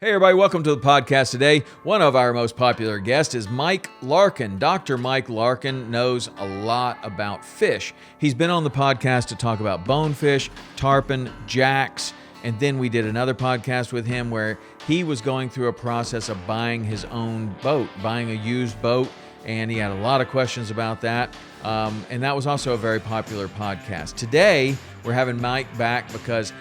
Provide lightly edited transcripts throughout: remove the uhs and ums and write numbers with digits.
Hey everybody, welcome to the podcast today. One of our most popular guests is Mike Larkin. Dr. Mike Larkin knows a lot about fish. He's been on the podcast to talk about bonefish, tarpon, jacks, and then we did another podcast with him where he was going through a process of buying his own boat, buying a used boat, and he had a lot of questions about that. And that was also a very popular podcast. Today, we're having Mike back because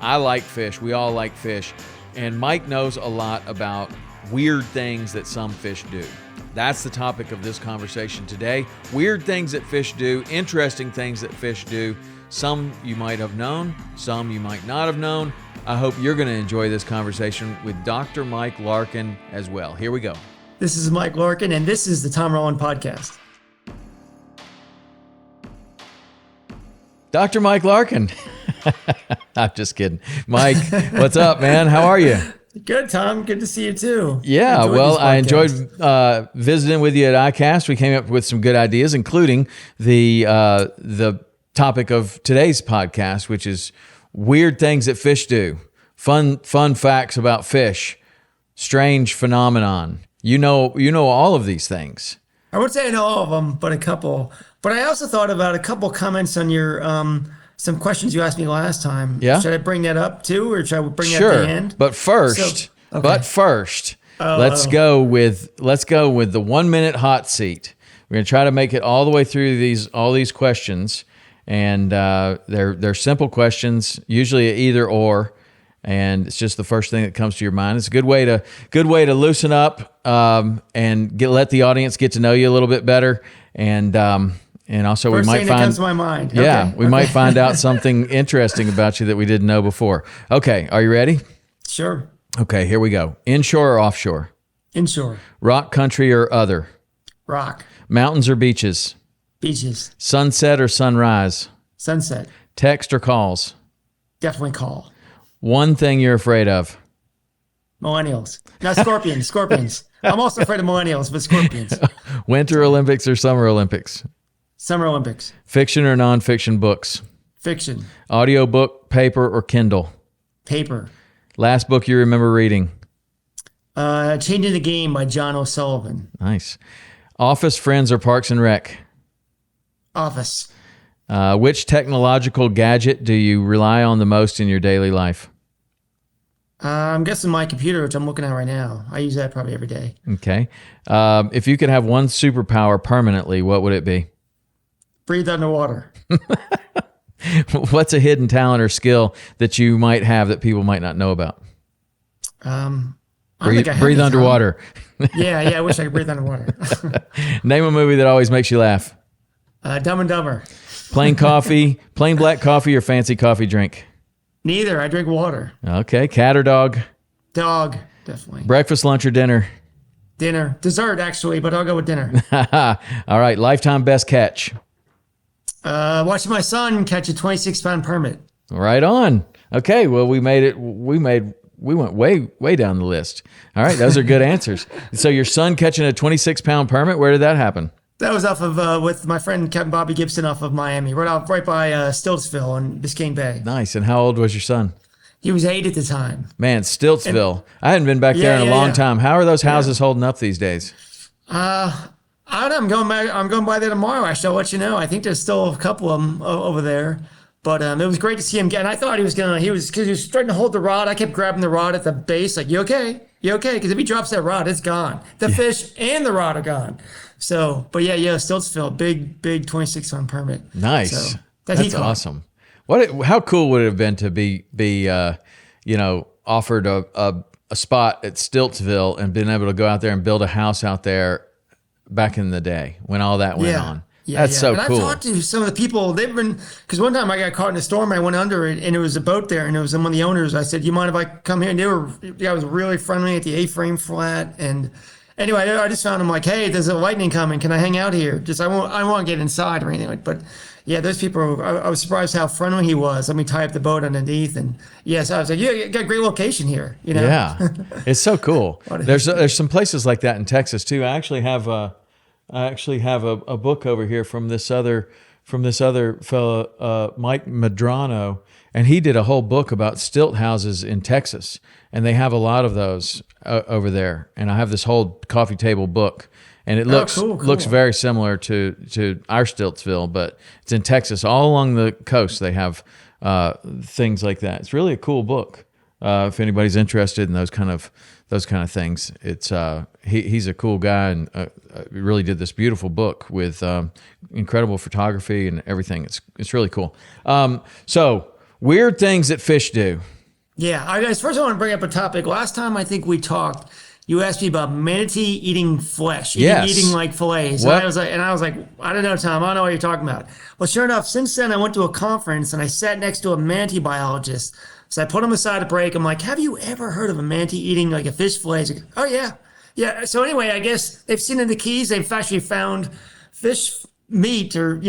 I like fish. We all like fish. And Mike knows a lot about weird things that some fish do. That's the topic of this conversation today. Weird things that fish do, interesting things that fish do. Some you might have known, some you might not have known. I hope you're going to enjoy this conversation with Dr. Mike Larkin as well. Here we go. This is Mike Larkin, and this is the Tom Rowland Podcast. Dr. Mike Larkin. I'm just kidding. Mike, what's up, man? How are you? Good, Tom. Good to see you too. Yeah, I enjoyed visiting with you at iCast. We came up with some good ideas, including the topic of today's podcast, which is weird things that fish do, fun facts about fish, strange phenomenon. You know all of these things. I would say I know all of them, but a couple. But I also thought about a couple comments on your some questions you asked me last time. Yeah. Should I bring that up too, or should I bring that at the end? But first, let's go with the 1 minute hot seat. We're gonna try to make it all the way through all these questions, and they're simple questions, usually either or, and it's just the first thing that comes to your mind. It's a good way to loosen up and let the audience get to know you a little bit better, and also first we might thing find that comes to my mind. Yeah, we might find out something interesting about you that we didn't know before. Okay, are you ready? Sure. Okay, here we go. Inshore or offshore? Inshore. Rock country or other? Rock. Mountains or beaches? Beaches. Sunset or sunrise? Sunset. Text or calls? Definitely call. One thing you're afraid of? Millennials. No, scorpions. Scorpions. I'm also afraid of millennials, but scorpions. Winter Olympics or Summer Olympics? Summer Olympics. Fiction or nonfiction books? Fiction. Audiobook, paper, or Kindle? Paper. Last book you remember reading? Changing the Game by John O'Sullivan. Nice. Office, Friends, or Parks and Rec? Office. Which technological gadget do you rely on the most in your daily life? I'm guessing my computer, which I'm looking at right now. I use that probably every day. Okay. If you could have one superpower permanently, what would it be? Breathe underwater. What's a hidden talent or skill that you might have that people might not know about? Breathe underwater. Yeah, I wish I could breathe underwater. Name a movie that always makes you laugh. Dumb and Dumber. Plain black coffee, or fancy coffee drink? Neither. I drink water. Okay. Cat or dog? Dog, definitely. Breakfast, lunch, or dinner? Dinner. Dessert, actually, but I'll go with dinner. All right. Lifetime best catch? Watching my son catch a 26-pound permit. Right on. Okay. Well, we went way down the list. All right. Those are good answers. So your son catching a 26-pound permit, where did that happen? That was off of with my friend Captain Bobby Gibson off of Miami, right by Stiltsville on Biscayne Bay. Nice. And how old was your son? He was 8 at the time. Man, Stiltsville. I hadn't been back there in a long time. How are those houses holding up these days? I don't know. I'm going by there tomorrow. Actually, I'll let you know. I think there's still a couple of them over there. But it was great to see him get. And I thought because he was starting to hold the rod. I kept grabbing the rod at the base, like, you okay? You okay? Because if he drops that rod, it's gone. The fish and the rod are gone. So, but Stiltsville, big 26-pound permit. Nice. So, that's awesome. How cool would it have been to be offered a spot at Stiltsville and been able to go out there and build a house out there back in the day when all that went on? That's so cool. I've talked to some of the people. They've been, because one time I got caught in a storm. I went under it, and it was a boat there, and it was one of the owners. I said, "You mind if I come here?" And the guy was really friendly at the A-frame flat. And anyway, I just found him like, "Hey, there's a lightning coming. Can I hang out here?" I won't get inside or anything like. But yeah, those people. I was surprised how friendly he was. Let me tie up the boat underneath, and so I was like, "Yeah, you got a great location here." Yeah, it's so cool. There's some places like that in Texas too. I actually have a book over here from this other fellow, Mike Medrano, and he did a whole book about stilt houses in Texas, and they have a lot of those over there. And I have this whole coffee table book, and it looks very similar to our Stiltsville, but it's in Texas. All along the coast, they have things like that. It's really a cool book. If anybody's interested in those kind of things, it's he's a cool guy, and really did this beautiful book with incredible photography and everything. It's really cool. So weird things that fish do. Yeah, first I want to bring up a topic. Last time I think we talked, you asked me about manatee eating flesh, eating like fillets. And I was like, I don't know, Tom, I don't know what you're talking about. Well, sure enough, since then I went to a conference and I sat next to a manatee biologist. So I put him aside to break. I'm like, have you ever heard of a manatee eating like a fish fillet? He's like, oh yeah. Yeah. So anyway, I guess they've seen in the Keys, they've actually found fish meat or,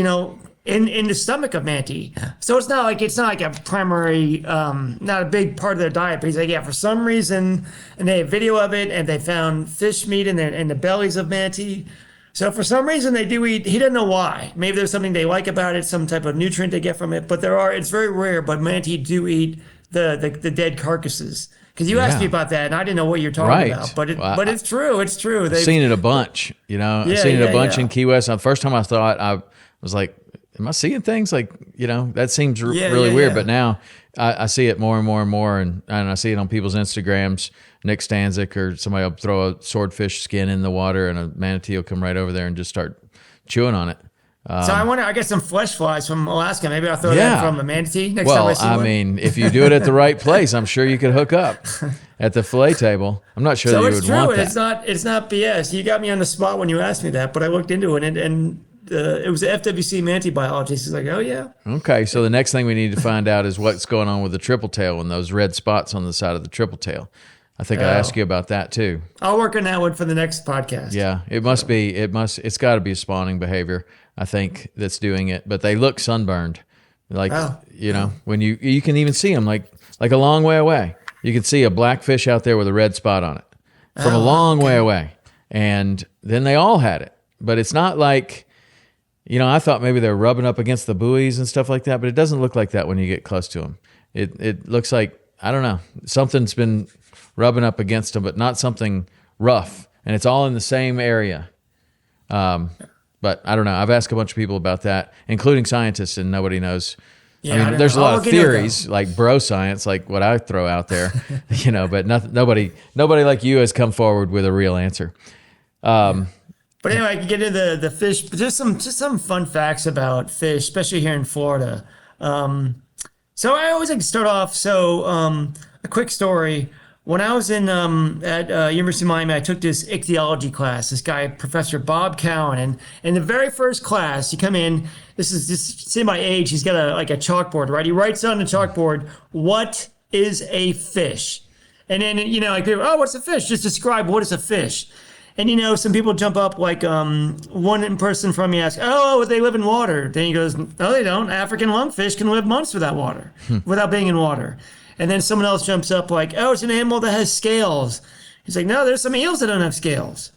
in the stomach of manatee. So it's not like a primary, not a big part of their diet, but he's like, yeah, for some reason, and they have video of it, and they found fish meat in the bellies of manatee. So for some reason they do eat, he doesn't know why. Maybe there's something they like about it, some type of nutrient they get from it, but it's very rare, but manatee do eat the dead carcasses. Because you asked me about that, and I didn't know what you're talking about. But it's true. It's true. I've seen it a bunch. I've seen it a bunch in Key West. The first time I thought, I was like, am I seeing things like, that seems really weird. But now I see it more and more and more, and I see it on people's Instagrams. Nick Stanzik or somebody will throw a swordfish skin in the water, and a manatee will come right over there and just start chewing on it. So I get some flesh flies from Alaska. Maybe I'll throw that from a manatee next time I see one. I mean, if you do it at the right place, I'm sure you could hook up at the fillet table. I'm not sure that you would want that. It's not BS. You got me on the spot when you asked me that, but I looked into it, and it was the FWC manatee biologist. He's like, oh yeah. Okay, so the next thing we need to find out is what's going on with the tripletail and those red spots on the side of the tripletail. I think I asked you about that too. I'll work on that one for the next podcast. Yeah, it's got to be a spawning behavior, I think, that's doing it. But they look sunburned, when you can even see them like a long way away. You can see a black fish out there with a red spot on it from a long way away. And then they all had it, but it's not like, I thought maybe they're rubbing up against the buoys and stuff like that, but it doesn't look like that when you get close to them. It looks like, I don't know, something's been rubbing up against them, but not something rough. And it's all in the same area. But I don't know. I've asked a bunch of people about that, including scientists, and nobody knows. Yeah, I mean, there's a lot of theories, like bro science, like what I throw out there, but nobody like you has come forward with a real answer. But anyway, I can get into the fish. But just some fun facts about fish, especially here in Florida. So I always like to start off. So a quick story. When I was at University of Miami, I took this ichthyology class. This guy, Professor Bob Cowan, and in the very first class, you come in. This is just see my age. He's got a chalkboard, right? He writes on the chalkboard, "What is a fish?" And then like people, "Oh, what's a fish?" Just describe what is a fish. And some people jump up, like one person from me asks, "Oh, they live in water." Then he goes, "No, they don't. African lungfish can live months without water, without being in water." And then someone else jumps up like, "Oh, it's an animal that has scales." He's like, "No, there's some eels that don't have scales."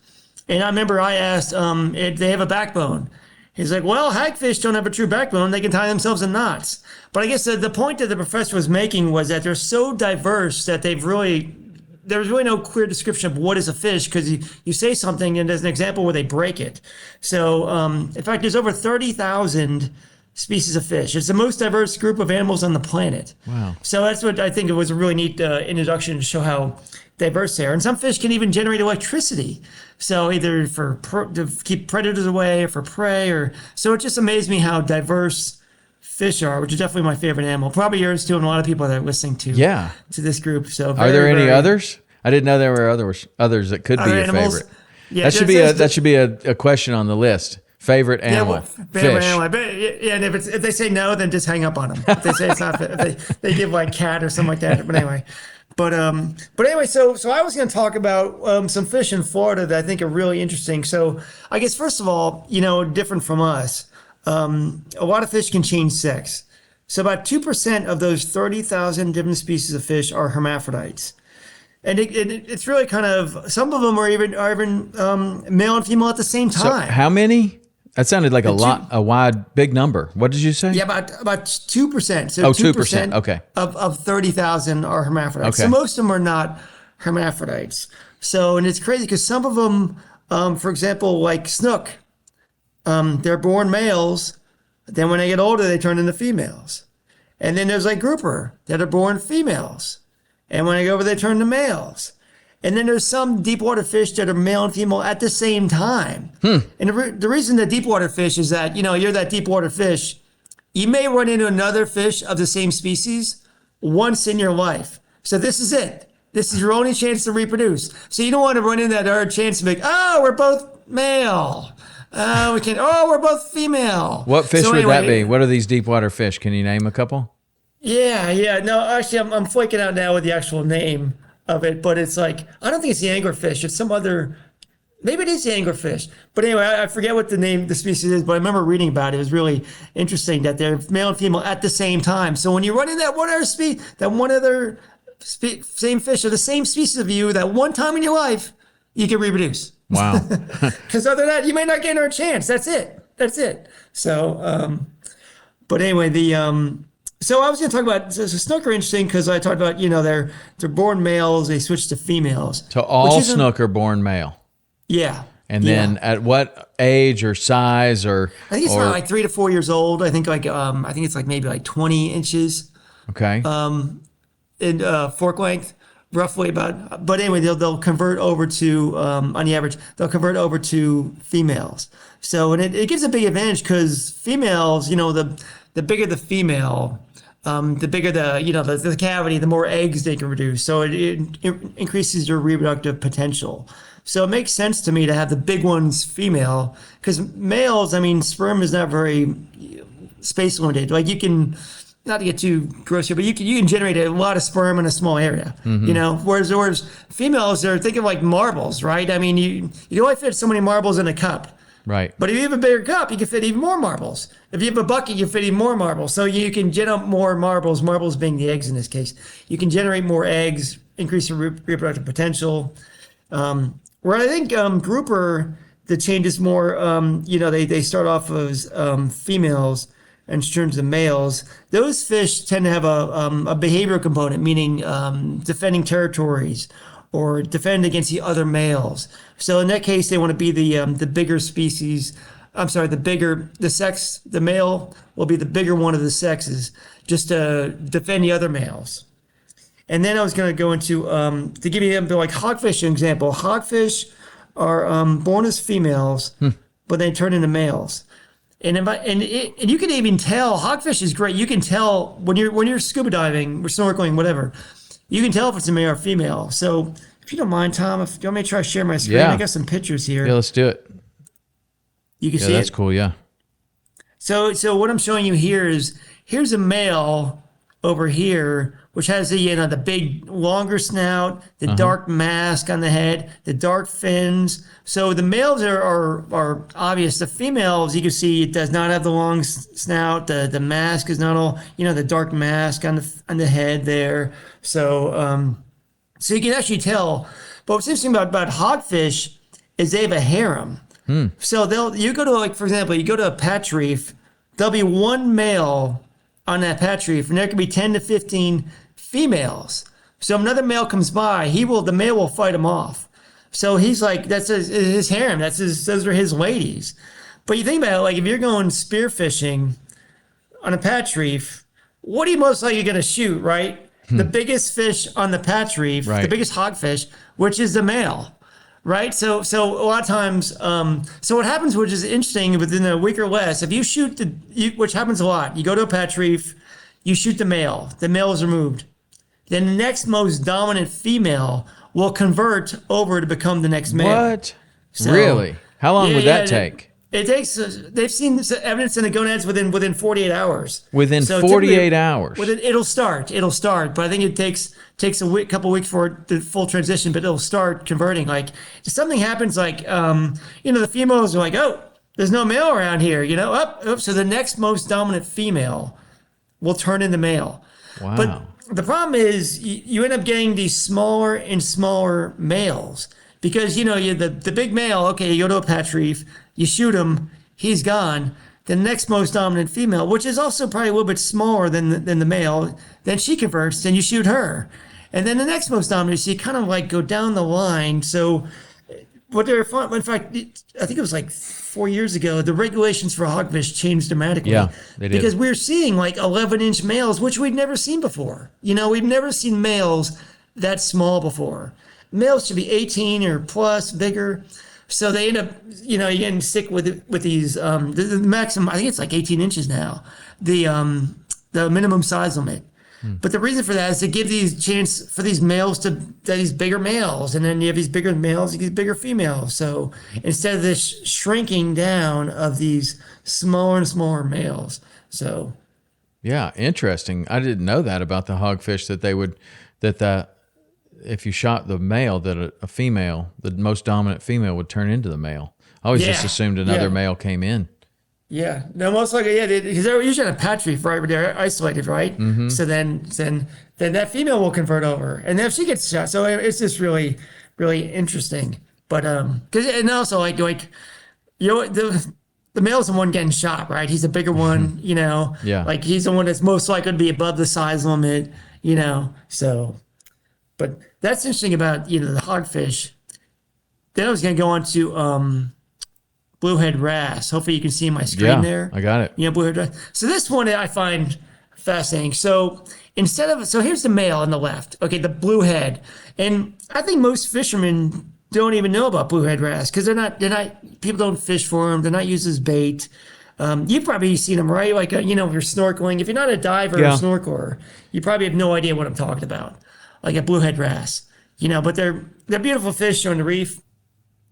And I remember I asked, if they have a backbone. He's like, "Well, hagfish don't have a true backbone. They can tie themselves in knots." But I guess the point that the professor was making was that they're so diverse that there's really no clear description of what is a fish, because you say something and there's an example where they break it. So, in fact, there's over 30,000 species of fish. It's the most diverse group of animals on the planet. Wow. So that's what I think it was a really neat introduction to show how diverse they are. And some fish can even generate electricity. So either to keep predators away or for prey, so it just amazed me how diverse fish are, which is definitely my favorite animal. Probably yours too, and a lot of people that are listening to this group. So are there any others? I didn't know there were others that could be your animals? favorite. Yeah, that should be a question on the list. Favorite animal, favorite fish. Animal. And if they say no, then just hang up on them. If they say it's not, if they give like cat or something like that. But anyway, so I was going to talk about some fish in Florida that I think are really interesting. So I guess first of all, different from us, a lot of fish can change sex. So about 2% of those 30,000 different species of fish are hermaphrodites. And it's really kind of, some of them are even male and female at the same time. So how many? That sounded like big number. What did you say? Yeah, about 2%. So 2%. Okay. Of 30,000 are hermaphrodites. Okay. So most of them are not hermaphrodites. So, and it's crazy because some of them, for example, like snook, they're born males. Then when they get older, they turn into females. And then there's like grouper that are born females. And when they go over, they turn to males. And then there's some deep water fish that are male and female at the same time. And the reason the deep water fish is that, you're that deep water fish, you may run into another fish of the same species once in your life. So this is it. This is your only chance to reproduce. So you don't want to run into that other chance to be like, oh, we're both male. We're both female. What fish would that be? What are these deep water fish? Can you name a couple? Yeah. No, actually, I'm flaking out now with the actual name of it, but it's like, I don't think it's the anglerfish. It's some other, maybe it is the anglerfish. But anyway, I forget what the species is, but I remember reading about it. It was really interesting that they're male and female at the same time. So when you run in that one other same fish or the same species of you, that one time in your life, you can reproduce. Wow. Because other than that, you may not get another chance. That's it. So, but anyway, so I was going to talk about snook are interesting because I talked about they're born males, they switch to females. So all snook are born male. Yeah. And then at what age or size or I think it's around like 3 to 4 years old. I think it's like maybe like 20 inches. Okay. In fork length, roughly about. But anyway, they'll convert over to on the average they'll convert over to females. So and it gives a big advantage because females, the bigger the female, the bigger the cavity, the more eggs they can produce. So it increases your reproductive potential. So it makes sense to me to have the big ones female because males, sperm is not very space limited. Like you can, not to get too gross here, but you can generate a lot of sperm in a small area. Whereas females, they're thinking like marbles, right? You only fit so many marbles in a cup. Right. But if you have a bigger cup, you can fit even more marbles. If you have a bucket, you fit even more marbles. So you can generate more marbles, marbles being the eggs in this case. You can generate more eggs, increase your reproductive potential. Where I think grouper, the change is more, they start off as females and turn to males. Those fish tend to have a behavioral component, meaning defending territories or defend against the other males. So in that case, they want to be the bigger species. The male will be the bigger one of the sexes, just to defend the other males. And then I was going to go into, to give you like hogfish an example. Hogfish are born as females, but they turn into males. And you can even tell, hogfish is great. You can tell when you're scuba diving or snorkeling, whatever, you can tell if it's a male or female. So if you don't mind, Tom, if you want me to try to share my screen, I got some pictures here. Yeah, let's do it. You can see that's cool, yeah. So what I'm showing you here is, here's a male over here, which has the big longer snout, the dark mask on the head, the dark fins. So the males are obvious. The females, you can see, it does not have the long snout. The mask is not all, the dark mask on the head there. So so you can actually tell. But what's interesting about hogfish is they have a harem. So you go to, for example, you go to a patch reef, there'll be one male on that patch reef, and there can be 10 to 15 females. So if another male comes by, the male will fight him off. So he's like, that's his harem. Those are his ladies. But you think about it, like if you're going spearfishing on a patch reef, what are you most likely going to shoot, right? The biggest fish on the patch reef, the biggest hogfish, which is the male. Right. So a lot of times, so what happens, which is interesting, within a week or less, if you shoot which happens a lot, you go to a patch reef, you shoot the male is removed. Then the next most dominant female will convert over to become the next male. What? So, really? How long would that take? It takes, they've seen this evidence in the gonads within 48 hours. Within 48 hours? It'll start, but I think it takes a couple weeks for the full transition, but it'll start converting. Like, if something happens, like, the females are like, oh, there's no male around here, so the next most dominant female will turn into male. Wow. But the problem is you end up getting these smaller and smaller males because, the big male, okay, you go to a patch reef, you shoot him, he's gone. The next most dominant female, which is also probably a little bit smaller than the male, then she converts, then you shoot her. And then the next most dominant, so you kind of like go down the line. So what they're, in fact, I think it was like 4 years ago, the regulations for hogfish changed dramatically. Yeah, they did. Because we're seeing like 11-inch males, which we'd never seen before. We've never seen males that small before. Males should be 18 or plus, bigger. So they end up, you're getting sick with these, the maximum, I think it's like 18 inches now, the minimum size limit. But the reason for that is to give these chance for these males these bigger males, and then you have these bigger males, you get bigger females. So instead of this shrinking down of these smaller and smaller males. So yeah, interesting. I didn't know that about the hogfish, that if you shot the male, that a female, the most dominant female, would turn into the male. I always just assumed another male came in. Yeah, no, most likely, because they're usually in a patch reef, right, where they're isolated, right? Mm-hmm. So then that female will convert over, and then if she gets shot, so it's just really, really interesting. But and also like the male's the one getting shot, right? He's a bigger one, Yeah. like he's the one that's most likely to be above the size limit, So, but that's interesting about the hogfish. Then I was going to go on to bluehead wrasse. Hopefully you can see my screen there. I got it. Bluehead wrasse. So this one I find fascinating. So here's the male on the left. Okay, the bluehead. And I think most fishermen don't even know about bluehead wrasse because people don't fish for them. They're not used as bait. You've probably seen them, right? Like, if you're snorkeling. If you're not a diver or a snorkeler, you probably have no idea what I'm talking about. Like a bluehead wrasse. But they're beautiful fish on the reef.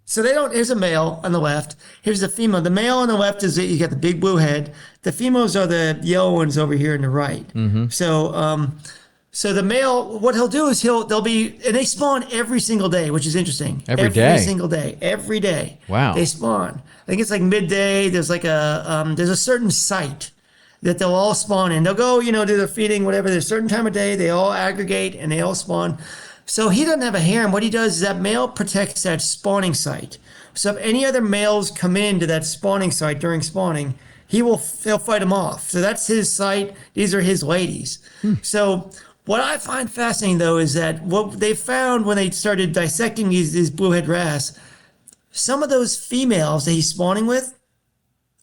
So here's a male on the left. Here's the female. The male on the left you got the big blue head. The females are the yellow ones over here on the right. Mm-hmm. So the male, what he'll do is and they spawn every single day, which is interesting. Every day? Every single day. Every day. Wow. They spawn. I think it's like midday. There's like there's a certain site that they'll all spawn in. They'll go, do their feeding, whatever. There's a certain time of day. They all aggregate and they all spawn. So he doesn't have a harem. What he does is that male protects that spawning site. So if any other males come into that spawning site during spawning, he'll fight them off. So that's his site. These are his ladies. So what I find fascinating, though, is that what they found when they started dissecting these bluehead wrasse, some of those females that he's spawning with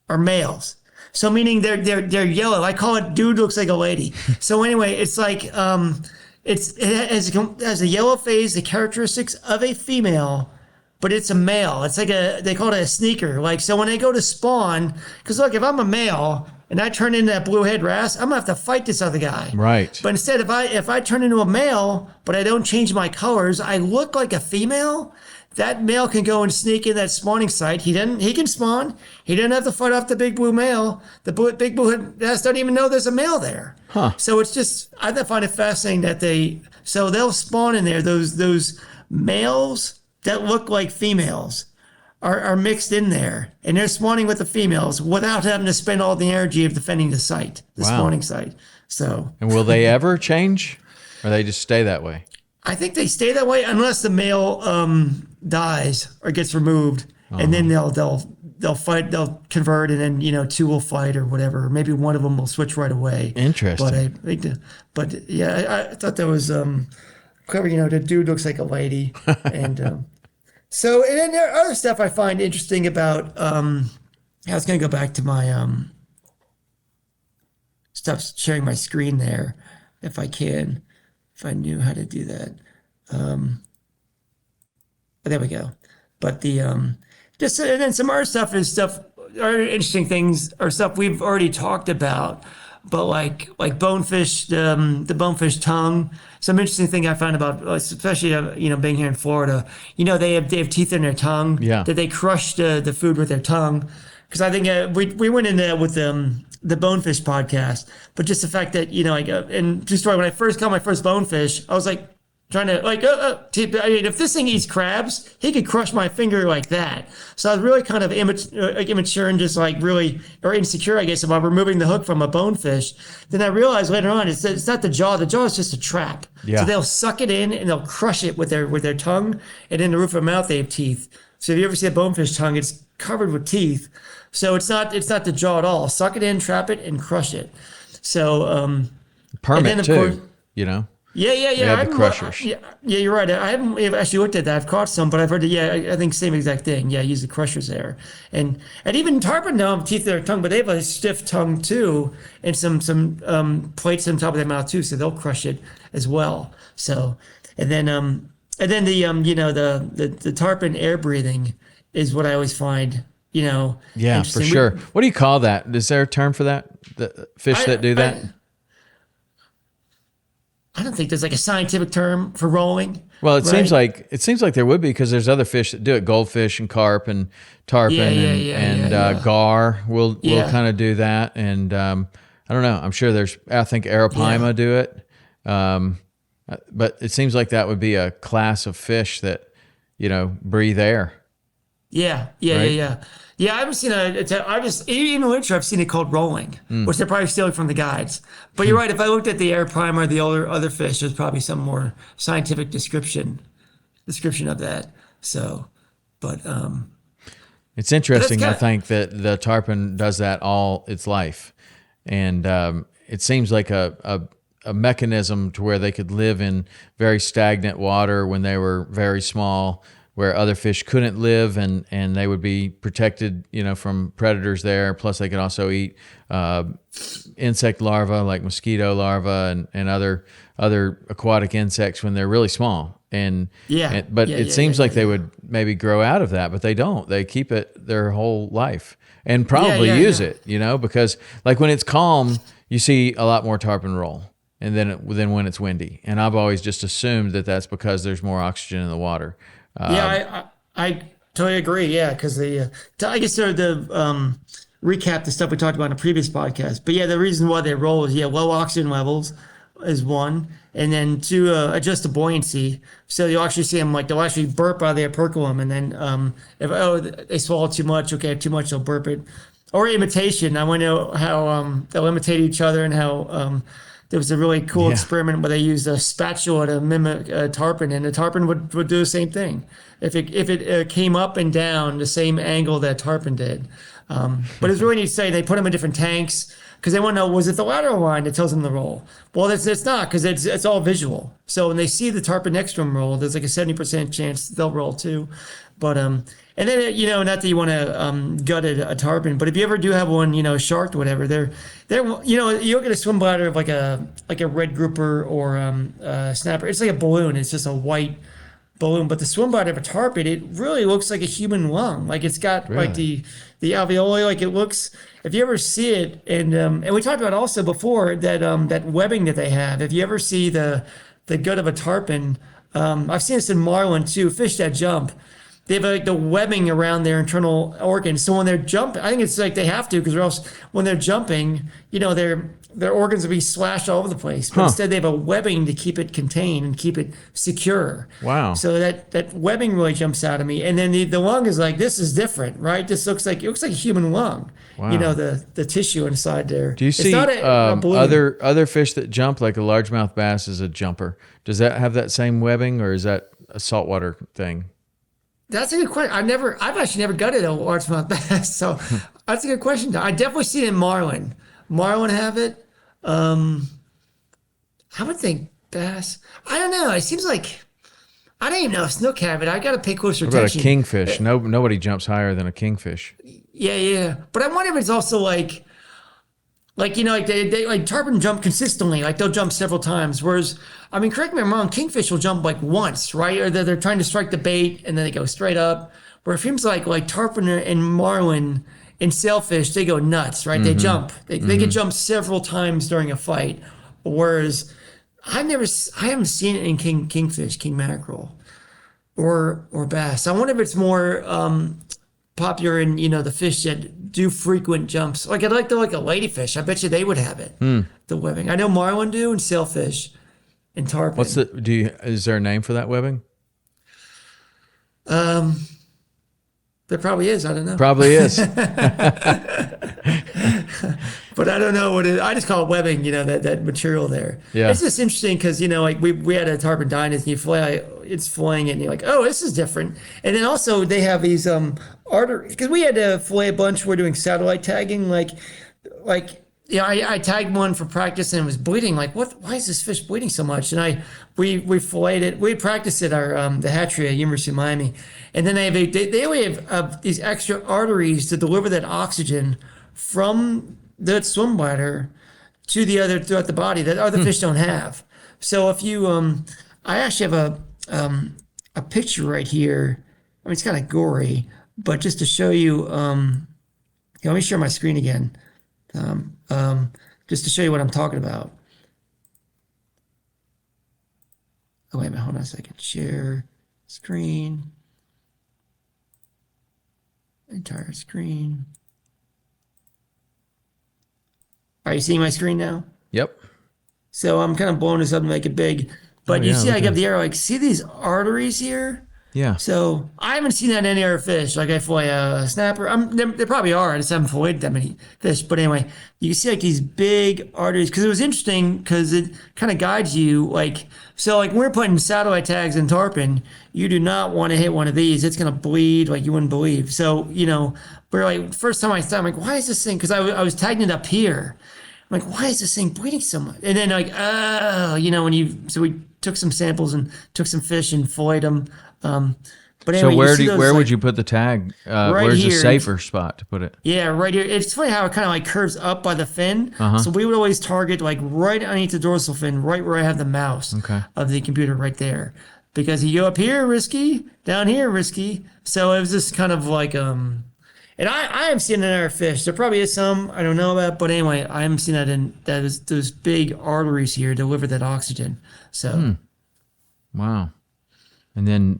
are males. So meaning they're yellow. I call it dude looks like a lady. So anyway, it's like it has a yellow phase, the characteristics of a female, but it's a male. It's like they call it a sneaker. Like, so when they go to spawn, because look, if I'm a male and I turn into that bluehead wrasse, I'm gonna have to fight this other guy. Right. But instead, if I turn into a male, but I don't change my colors, I look like a female. That male can go and sneak in that spawning site. He can spawn. He doesn't have to fight off the big blue male. The big blue wrasse don't even know there's a male there. Huh. So it's just, I find it fascinating that they'll spawn in there. Those males that look like females are mixed in there, and they're spawning with the females without having to spend all the energy of defending the site, the spawning site. So. And will they ever change, or they just stay that way? I think they stay that way unless the male dies or gets removed, and then they'll fight, they'll convert, and then two will fight or whatever. Maybe one of them will switch right away. Interesting. But I thought that was clever. The dude looks like a lady, and so and then there are other stuff I find interesting about. I was going to go back to my stuff, sharing my screen there, if I can. If I knew how to do that. There we go. But and then some other stuff are interesting things or stuff we've already talked about. But like bonefish, the bonefish tongue. Some interesting thing I found about, especially being here in Florida. They have teeth in their tongue. Yeah. That they crush the food with their tongue. Because I think we went in there with the Bonefish podcast, but just the fact that and just when I first caught my first bonefish, I was like, trying to like, I mean, if this thing eats crabs, he could crush my finger like that. So I was really kind of immature and just like really, or insecure, I guess, about removing the hook from a bonefish. Then I realized later on, it's not the jaw. The jaw is just a trap. Yeah. So they'll suck it in and they'll crush it with their tongue. And in the roof of their mouth, they have teeth. So if you ever see a bonefish tongue, it's covered with teeth. So it's not the jaw at all. Suck it in, trap it, and crush it. So Permit too, course, you know. Yeah. They have the crushers. Yeah, you're right. I haven't actually looked at that. I've caught some, but I've heard that. Yeah, I think same exact thing. Yeah, use the crushers there, and even tarpon don't have teeth in their tongue, but they have a stiff tongue too, and some plates on top of their mouth too, so they'll crush it as well. So, and then the tarpon air breathing is what I always find. Yeah, for sure. What do you call that? Is there a term for that? The fish that do that? I don't think there's like a scientific term for rolling. Well, it seems like there would be, because there's other fish that do it. Goldfish and carp and tarpon and gar will kind of do that. And I don't know. I'm sure I think arapaima do it. But it seems like that would be a class of fish that breathe air. Yeah. Yeah, I haven't seen even in literature, I've seen it called rolling, which they're probably stealing from the guides. But you're right. If I looked at the air primer or the other fish, there's probably some more scientific description of that. So, but it's interesting. I think that the tarpon does that all its life, and it seems like a mechanism to where they could live in very stagnant water when they were very small, where other fish couldn't live, and they would be protected, from predators there. Plus, they could also eat insect larvae like mosquito larvae and other aquatic insects when they're really small. But it seems like they would maybe grow out of that, but they don't. They keep it their whole life and probably use it, because like when it's calm, you see a lot more tarpon roll, and then when it's windy. And I've always just assumed that that's because there's more oxygen in the water. I totally agree. Yeah, because I guess the recap the stuff we talked about in a previous podcast. But yeah, the reason why they roll is low oxygen levels is one, and then two, adjust the buoyancy. So you'll actually see them they'll actually burp out of their operculum, and then if they swallow too much, too much, they'll burp it. Or imitation. I want to know how they'll imitate each other, and how there was a really cool experiment where they used a spatula to mimic a tarpon, and the tarpon would do the same thing if it came up and down the same angle that tarpon did. But it's really neat to say they put them in different tanks because they want to know, was it the lateral line that tells them to roll? Well, it's not, because it's all visual. So when they see the tarpon next to them roll, there's like a 70% chance they'll roll too. But and then not that you want to gut a tarpon, but if you ever do have one, shark or whatever, they're you look at a swim bladder of like a red grouper or a snapper. It's like a balloon. It's just a white balloon. But the swim bladder of a tarpon, it really looks like a human lung. Like it's got like the alveoli. Like it looks. If you ever see it, and we talked about also before that webbing that they have. If you ever see the gut of a tarpon, I've seen this in marlin too. Fish that jump. They have the webbing around their internal organs. So when they're jumping, I think it's like they have to, because or else when they're jumping, their organs will be slashed all over the place. But instead they have a webbing to keep it contained and keep it secure. Wow. So that webbing really jumps out at me. And then the lung is like, this is different, right? This looks like a human lung. Wow. The tissue inside there. Do you see other fish that jump, like a largemouth bass is a jumper? Does that have that same webbing, or is that a saltwater thing? That's a good question. I've actually never gutted a largemouth bass, so that's a good question. I definitely see it in marlin. Marlin have it. I would think bass. I don't know. It seems like I don't even know if snook have it. I got to pay closer attention. What about a kingfish? Nobody jumps higher than a kingfish. Yeah. But I wonder if it's also like they like tarpon jump consistently, like they'll jump several times. Whereas, I mean, correct me if I'm wrong, kingfish will jump like once, right? Or they're trying to strike the bait and then they go straight up. Where it seems like tarpon and marlin and sailfish, they go nuts, right? Mm-hmm. They jump. They can jump several times during a fight. Whereas I haven't seen it in kingfish, king mackerel, or bass. I wonder if it's more popular in the fish that do frequent jumps. Like I'd like a ladyfish. I bet you they would have it. The webbing. I know marlin do and sailfish. in Tarpon. Is there a name for that webbing? There probably is. I don't know. Probably is. But I don't know what it is. I just call it webbing, that material there. Yeah. It's just interesting because, like we had a Tarpon dynast and you fillet, it's filleting it and you're like, oh, this is different. And then also they have these arteries, because we had to fillet a bunch. We're doing satellite tagging. I tagged one for practice and it was bleeding. Like, why is this fish bleeding so much? And we filleted it. We practiced at the hatchery at University of Miami. And then they always have these extra arteries to deliver that oxygen from the swim bladder throughout the body that other fish don't have. So if you, I actually have a picture right here. I mean, it's kind of gory, but just to show you, let me share my screen again. Just to show you what I'm talking about. Oh, wait a minute, hold on a second. Share screen. Entire screen. Are you seeing my screen now? Yep. So I'm kind of blowing this up and make it big. But you see, I got the arrow, see these arteries here? Yeah. So I haven't seen that in any other fish. Like I fillet a snapper. There probably are. I just haven't filleted that many fish. But anyway, you can see like these big arteries, because it was interesting because it kind of guides you. So when we're putting satellite tags in Tarpon, you do not want to hit one of these. It's going to bleed like you wouldn't believe. So, we're like, first time I started, I'm like, why is this thing? Because I was tagging it up here. I'm like, why is this thing bleeding so much? And then so we took some samples and took some fish and filleted them. But anyway, so where would you put the tag? Right where's here. the safer spot to put it? Yeah, right here. It's funny how it kind of curves up by the fin. Uh-huh. So we would always target right underneath the dorsal fin, right where I have the mouse of the computer right there. Because you go up here, risky, down here, risky. So it was just kind of like, and I haven't seen it in our fish. There probably is some I don't know about, but anyway, I haven't seen that those big arteries here deliver that oxygen. So, wow. And then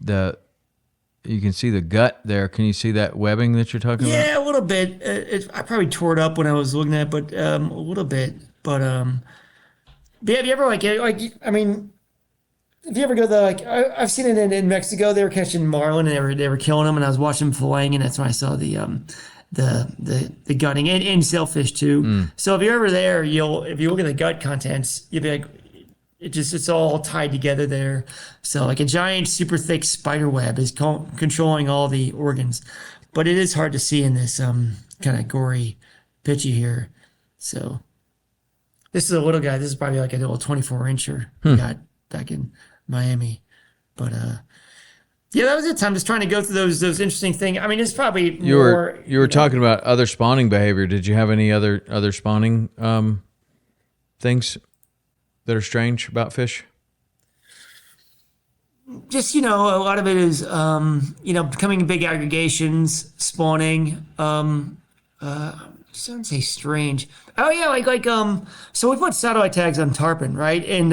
you can see the gut there. Can you see that webbing that you're talking about? Yeah, a little bit. I probably tore it up when I was looking at it, but a little bit. But have you ever I mean, if you ever go I've seen it in Mexico. They were catching marlin and they were killing them, and I was watching them filleting, and that's when I saw the gutting and sailfish too. So if you're ever there, if you look at the gut contents, you'll be like, it's all tied together there. So like a giant, super thick spider web is controlling all the organs, but it is hard to see in this kind of gory picture here. So this is a little guy. This is probably like a little 24-incher we got back in Miami. But yeah, that was it. I'm just trying to go through those interesting things. I mean, it's probably you were talking about other spawning behavior. Did you have any other spawning things that are strange about fish? Just, a lot of it is, becoming big aggregations, spawning. Sounds say strange. Oh yeah, so we put satellite tags on Tarpon, right? And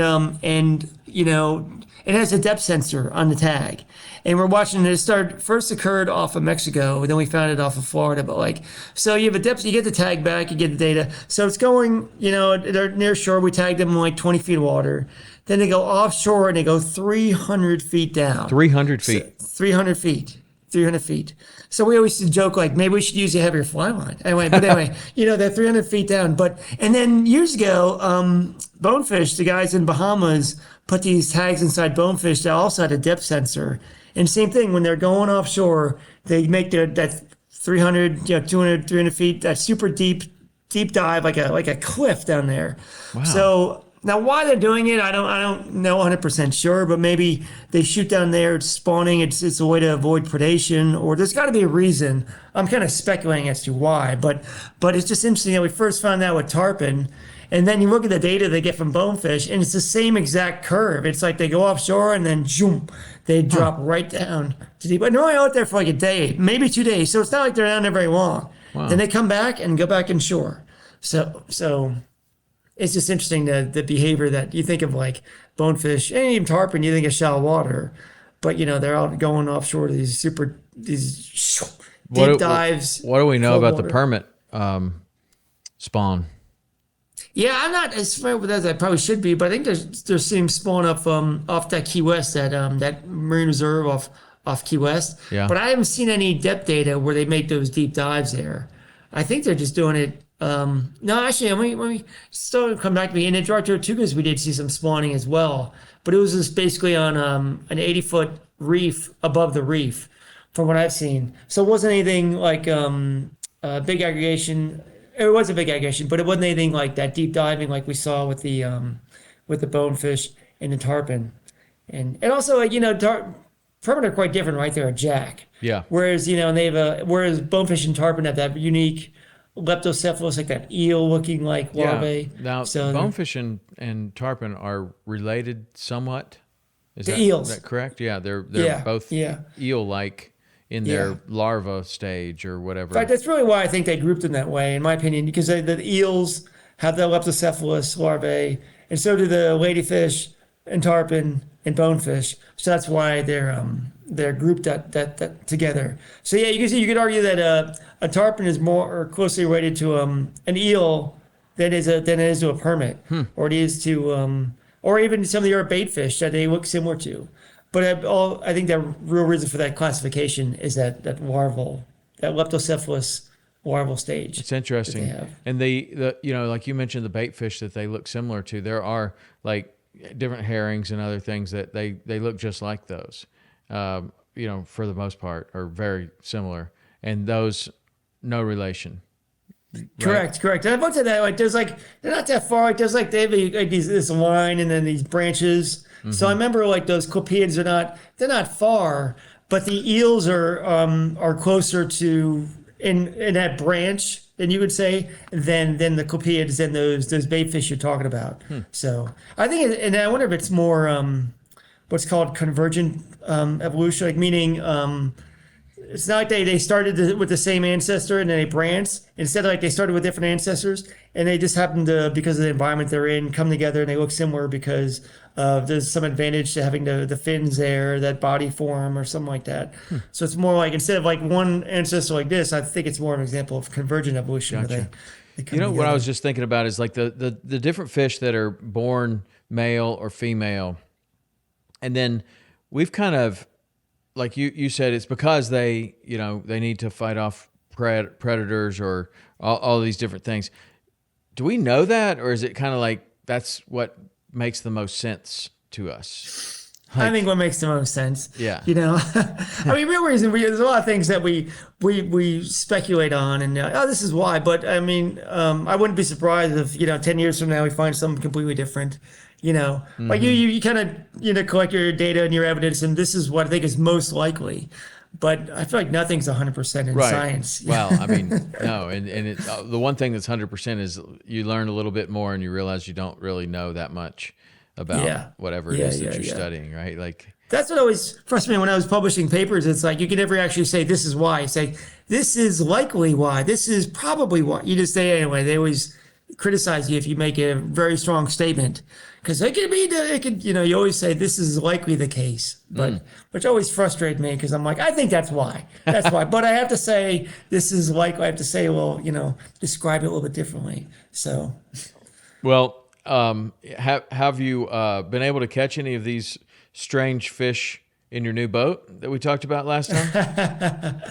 it has a depth sensor on the tag. And we're watching it first occurred off of Mexico, then we found it off of Florida. But so you have a depth, you get the tag back, you get the data. So it's going, they're near shore. We tagged them in 20 feet of water. Then they go offshore and they go 300 feet down. 300 feet. 300 feet. 300 feet. So we always used to joke maybe we should use a heavier fly line. Anyway, they're 300 feet down. And then years ago, Bonefish, the guys in Bahamas, put these tags inside Bonefish that also had a depth sensor. And same thing, when they're going offshore, they make that 300, 200, 300 feet, that super deep dive, like a cliff down there. Wow. So now why they're doing it, I don't know 100% sure, but maybe they shoot down there, it's spawning, it's a way to avoid predation, or there's got to be a reason. I'm kind of speculating as to why, but it's just interesting that we first found out with Tarpon. And then you look at the data they get from Bonefish, and it's the same exact curve. It's like they go offshore and then zoom, they drop right down to deep. But they're only out there for a day, maybe 2 days. So it's not like they're down there very long. Wow. Then they come back and go back inshore. So it's just interesting the behavior that you think of Bonefish and even Tarpon, you think of shallow water. But, they're out going offshore to these deep dives. What do we know about the permit spawn? Yeah, I'm not as familiar with that as I probably should be, but I think there's some spawning up off that Key West, that marine reserve off Key West. Yeah. But I haven't seen any depth data where they make those deep dives there. I think they're just doing it. No, actually, let me still come back to me. In the Tortugas, we did see some spawning as well, but it was just basically on an 80-foot reef above the reef, from what I've seen. So it wasn't anything like big aggregation. It was a big aggregation, but it wasn't anything like that deep diving like we saw with the bonefish and the tarpon, and also tarpon are quite different, right? They're a jack. Yeah. Whereas and they have whereas bonefish and tarpon have that unique leptocephalus, like that eel-looking like larvae. Yeah. Now, so bonefish and tarpon are related somewhat. Is eels. that correct? Yeah, they're both eel-like in their larva stage or whatever. In fact, that's really why I think they grouped them that way, in my opinion, because the eels have the leptocephalus larvae, and so do the ladyfish and tarpon and bonefish. So that's why they're grouped that together. So yeah, you could argue that a tarpon is more closely related to an eel than it is to a permit, or it is to or even some of the other bait fish that they look similar to. But I think the real reason for that classification is that leptocephalus larval stage. It's interesting. And the like you mentioned, the bait fish that they look similar to, there are like different herrings and other things that they look just like those, for the most part, are very similar. And those, no relation. Correct. And I looked at that, like, they're not that far. Like, they have this line and then these branches. Mm-hmm. So I remember, like, those copeids they're not far, but the eels are closer to in that branch, than you would say, than the copeids and those bait fish you're talking about. So I think, and I wonder if it's more what's called convergent evolution, like meaning it's not like they started with the same ancestor and then they branched. Instead, like they started with different ancestors and they just happened to, because of the environment they're in, come together and they look similar because there's some advantage to having the fins there, that body form or something like that. So it's more like, instead of like one ancestor like this, I think it's more of an example of convergent evolution. Gotcha. What I was just thinking about is like the different fish that are born male or female. And then we've kind of, like you said, it's because they need to fight off predators or all these different things. Do we know that, or is it kind of like that's what makes the most sense to us? I think what makes the most sense. Yeah. I mean, real reason, there's a lot of things that we speculate on and, this is why. But I mean, I wouldn't be surprised if, 10 years from now we find something completely different. Like you kind of, collect your data and your evidence, and this is what I think is most likely. But I feel like nothing's 100% in science. Well, I mean, no. And the one thing that's 100% is you learn a little bit more and you realize you don't really know that much about whatever it is that you're studying, right? Like, that's what always frustrated me when I was publishing papers. It's like you can never actually say this is why. You say this is likely why. This is probably why. You just say anyway. They always criticize you if you make a very strong statement, because you always say this is likely the case, but which always frustrates me because I'm like, I think that's why. But I have to say this is likely. I have to say, well, describe it a little bit differently. So, well, have you been able to catch any of these strange fish in your new boat that we talked about last time?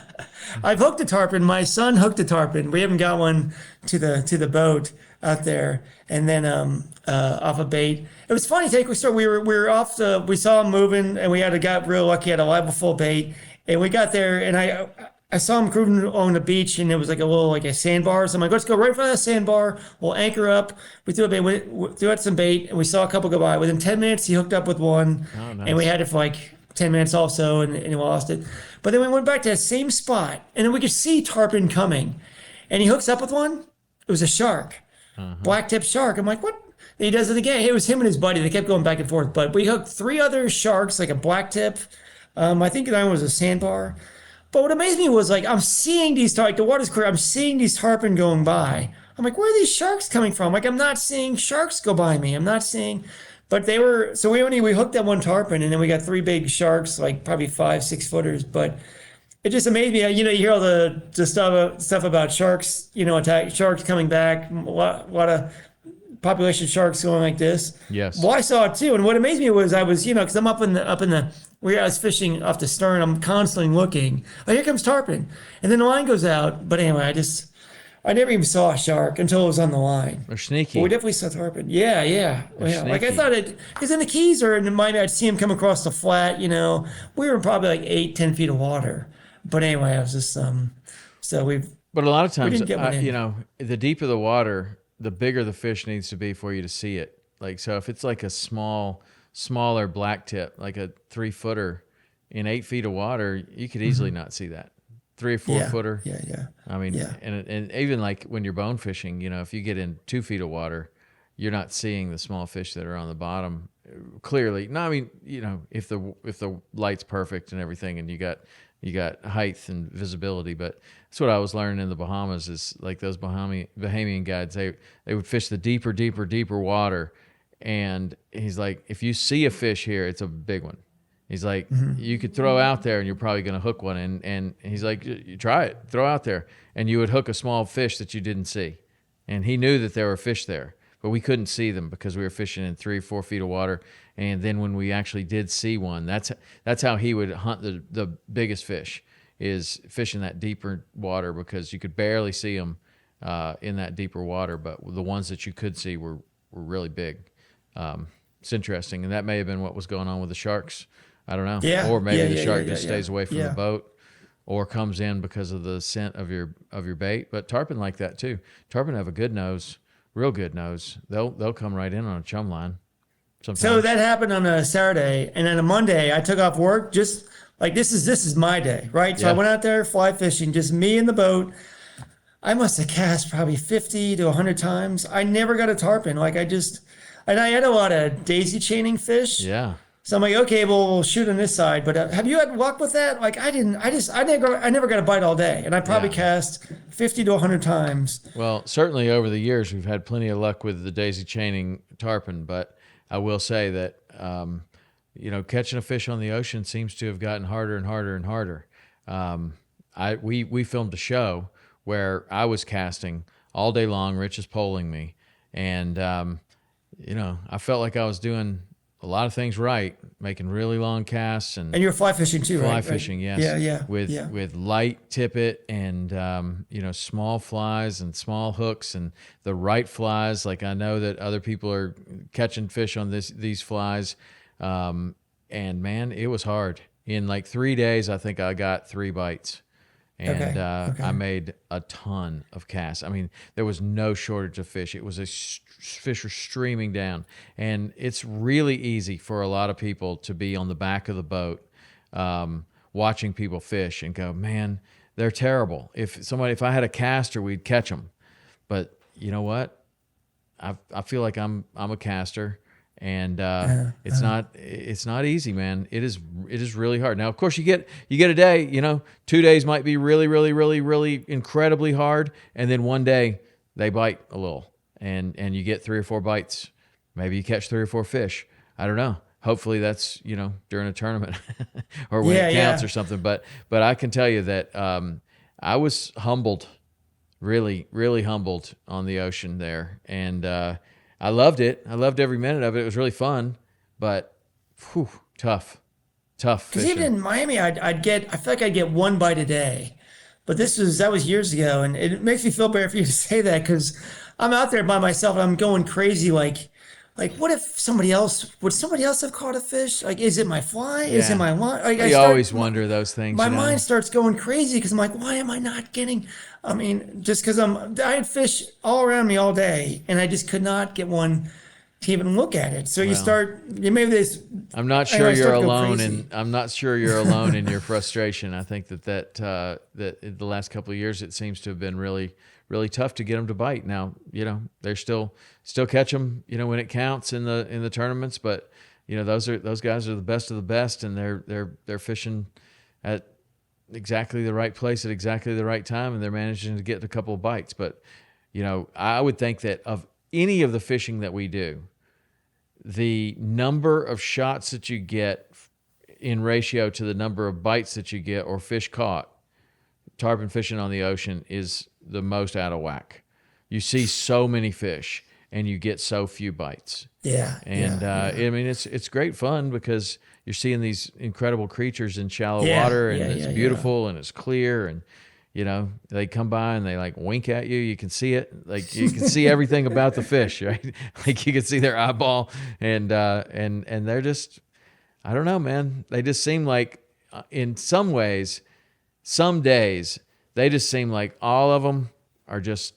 I've hooked a tarpon. My son hooked a tarpon. We haven't got one to the boat out there. And then off a bait. It was funny. We were off we saw him moving, and we got real lucky. Had a level full bait, and we got there, and I saw him cruising along the beach, and it was like a sandbar. So I'm like, let's go right in front of that sandbar. We'll anchor up. We threw a bait, we threw out some bait, and we saw a couple go by. Within 10 minutes, he hooked up with one, and we had it for like 10 minutes also, and we lost it. But then we went back to that same spot, and then we could see tarpon coming, and he hooks up with one. It was a shark, black-tip shark. I'm like, what? And he does it again. It was him and his buddy. They kept going back and forth. But we hooked 3 other sharks, like a black-tip. I think that one was a sandbar. But what amazed me was, like, I'm seeing these, the water's clear. I'm seeing these tarpon going by. I'm like, where are these sharks coming from? Like, I'm not seeing sharks go by me. I'm not seeing. But they were, so we hooked that one tarpon, and then we got 3 big sharks, like probably 5-6 footers. But it just amazed me. You hear all the stuff about sharks, attack sharks coming back, a lot of population of sharks going like this. Yes. Well, I saw it too, and what amazed me was I was, because I'm up in the where I was fishing off the stern. I'm constantly looking. Oh, here comes tarpon, and then the line goes out. But anyway, I never even saw a shark until it was on the line. They're sneaky. But we definitely saw tarpon. Yeah, yeah. Like I sneaky. thought because in the Keys or in Miami, I'd see them come across the flat. We were probably like 8-10 feet of water. But anyway, I was just so But a lot of times, didn't get one in. the deeper the water, the bigger the fish needs to be for you to see it. Like, so if it's like a smaller black tip, like a 3-footer in 8 feet of water, you could easily not see that. 3 or 4 footer. Yeah. I mean, and even like when you're bone fishing, if you get in 2 feet of water, you're not seeing the small fish that are on the bottom clearly. No, I mean, if the light's perfect and everything, and you got height and visibility, but that's what I was learning in the Bahamas is like those Bahamian guides, they would fish the deeper water, and he's like, if you see a fish here, it's a big one. He's like, you could throw out there and you're probably going to hook one, and he's like, you try it, throw out there, and you would hook a small fish that you didn't see, and he knew that there were fish there, but we couldn't see them because we were fishing in 3 or 4 feet of water. And then when we actually did see one, that's how he would hunt the biggest fish, is fishing that deeper water, because you could barely see them in that deeper water, but the ones that you could see were really big. It's interesting, and that may have been what was going on with the sharks. I don't know. Yeah. Or maybe the shark yeah, just stays away from the boat, or comes in because of the scent of your bait. But tarpon like that too. Tarpon have a good nose, real good nose. They'll come right in on a chum line. Sometimes. So that happened on a Saturday, and then a Monday I took off work just like this is my day, right? So I went out there fly fishing, just me in the boat. I must have cast probably 50 to 100 times. I never got a tarpon. And I had a lot of daisy chaining fish. Yeah. So I'm like, okay, well, we'll shoot on this side. But have you had luck with that? Like I didn't. I never got a bite all day, and I probably cast 50 to 100 times. Well, certainly over the years we've had plenty of luck with the daisy chaining tarpon, but I will say that catching a fish on the ocean seems to have gotten harder and harder and harder. We filmed a show where I was casting all day long. Rich is polling me, and I felt like I was doing a lot of things right, making really long casts, and you're fly fishing too, right? Fly fishing, yes. Yeah. With light tippet and small flies and small hooks and the right flies. Like I know that other people are catching fish on these flies, and man, it was hard. In like 3 days, I think I got 3 bites. And I made a ton of casts. I mean, there was no shortage of fish. It was fish were streaming down. And it's really easy for a lot of people to be on the back of the boat watching people fish and go, man, they're terrible. If I had a caster, we'd catch them. But you know what? I feel like I'm a caster. And it's not easy, man. It is really hard. Now, of course, you get a day. 2 days might be really, really, really, really incredibly hard, and then one day they bite a little, and you get 3 or 4 bites. Maybe you catch 3 or 4 fish. I don't know. Hopefully, that's during a tournament or when it counts or something. But I can tell you that I was humbled, really, really humbled on the ocean there, and I loved it. I loved every minute of it. It was really fun, but tough Because fishing. even in Miami, I feel like I'd get 1 bite a day, but that was years ago, and it makes me feel better for you to say that because I'm out there by myself and I'm going crazy. Like what if would somebody else have caught a fish? Like, is it my fly? Is it my line? Like, you always wonder those things. My mind starts going crazy because I'm like, why am I not getting? I mean, just because I had fish all around me all day, and I just could not get one to even look at it. So I'm not sure you're alone, and I'm not sure you're alone in your frustration. I think that in the last couple of years, it seems to have been really, really tough to get them to bite. Now, they're still catch them, when it counts in the tournaments, but those guys are the best of the best, and they're fishing at exactly the right place at exactly the right time, and they're managing to get a couple of bites. But I would think that of any of the fishing that we do, the number of shots that you get in ratio to the number of bites that you get or fish caught, tarpon fishing on the ocean is the most out of whack. You see so many fish, and you get so few bites. Yeah. And I mean, it's great fun because you're seeing these incredible creatures in shallow Yeah, water, and yeah, it's yeah, beautiful and it's clear, and they come by and they like wink at you. You can see it, like you can see everything about the fish, right? Like you can see their eyeball, and they're just, I don't know, man. They just seem like, in some ways, some days, they just seem like all of them are just